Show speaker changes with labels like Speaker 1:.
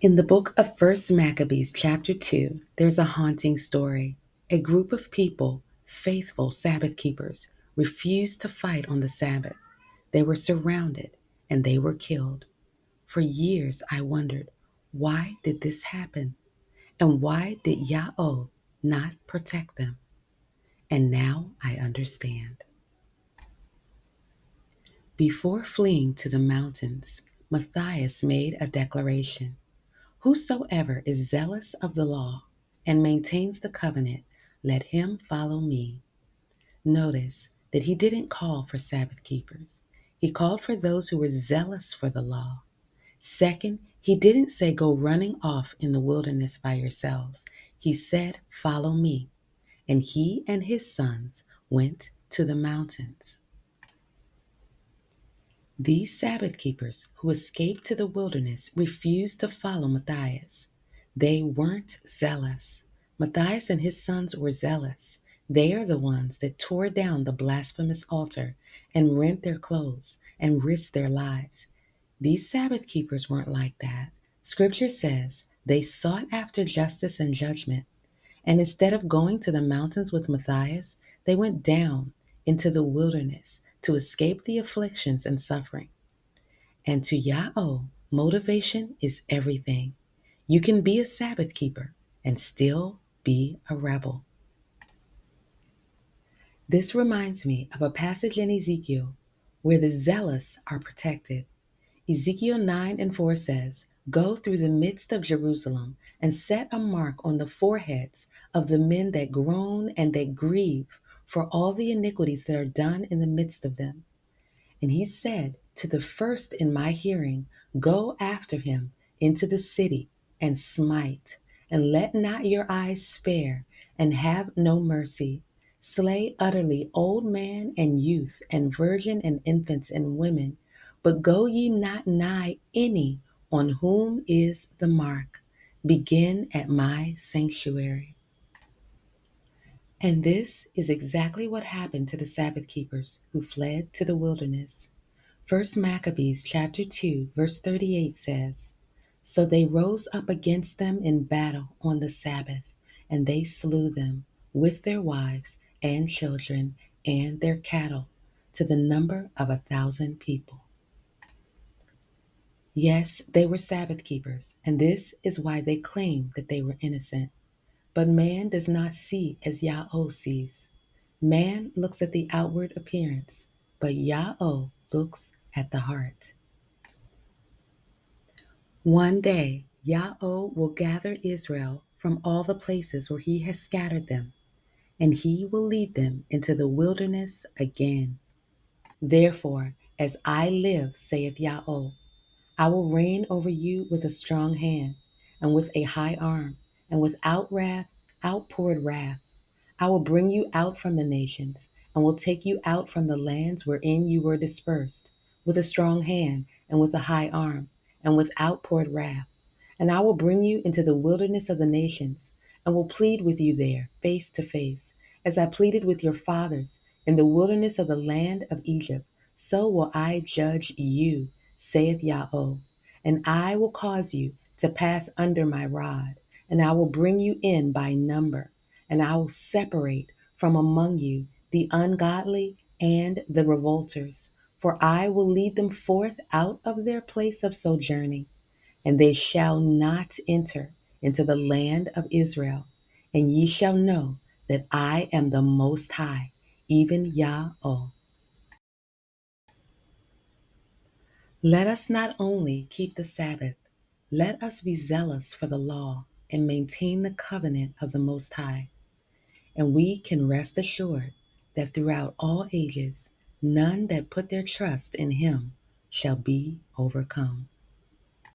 Speaker 1: In the book of First Maccabees, chapter 2, there's a haunting story. A group of people, faithful Sabbath keepers, refused to fight on the Sabbath. They were surrounded and they were killed. For years, I wondered, why did this happen? And why did Yahweh not protect them? And now I understand. Before fleeing to the mountains, Matthias made a declaration. Whosoever is zealous of the law and maintains the covenant, let him follow me. Notice that he didn't call for Sabbath keepers. He called for those who were zealous for the law. Second, he didn't say go running off in the wilderness by yourselves. He said, follow me. And he and his sons went to the mountains. These Sabbath keepers who escaped to the wilderness refused to follow Matthias. They weren't zealous. Matthias and his sons were zealous. They are the ones that tore down the blasphemous altar and rent their clothes and risked their lives. These Sabbath keepers weren't like that. Scripture says they sought after justice and judgment. And instead of going to the mountains with Matthias, they went down into the wilderness to escape the afflictions and suffering. And to Yahweh, motivation is everything. You can be a Sabbath keeper and still be a rebel. This reminds me of a passage in Ezekiel where the zealous are protected. Ezekiel 9:4 says, go through the midst of Jerusalem and set a mark on the foreheads of the men that groan and that grieve for all the iniquities that are done in the midst of them. And he said to the first in my hearing, go after him into the city and smite, and let not your eyes spare, and have no mercy. Slay utterly old man and youth, and virgin and infants and women, but go ye not nigh any on whom is the mark. Begin at my sanctuary. And this is exactly what happened to the Sabbath keepers who fled to the wilderness. First Maccabees chapter 2 verse 38 says, so they rose up against them in battle on the Sabbath, and they slew them with their wives and children and their cattle, to the number of 1,000 people. Yes, they were Sabbath keepers, and this is why they claimed that they were innocent. But man does not see as Yahweh sees. Man looks at the outward appearance, but Yahweh looks at the heart. One day, Yahweh will gather Israel from all the places where he has scattered them, and he will lead them into the wilderness again. Therefore, as I live, saith Yahweh, I will reign over you with a strong hand, and with a high arm, and without wrath, outpoured wrath. I will bring you out from the nations, and will take you out from the lands wherein you were dispersed, with a strong hand, and with a high arm, and with outpoured wrath. And I will bring you into the wilderness of the nations, and will plead with you there, face to face, as I pleaded with your fathers in the wilderness of the land of Egypt. So will I judge you, saith Yahweh, and I will cause you to pass under my rod, and I will bring you in by number, and I will separate from among you the ungodly and the revolters, for I will lead them forth out of their place of sojourning, and they shall not enter into the land of Israel. And ye shall know that I am the Most High, even Yahweh. Let us not only keep the Sabbath, let us be zealous for the law and maintain the covenant of the Most High. And we can rest assured that throughout all ages, none that put their trust in him shall be overcome.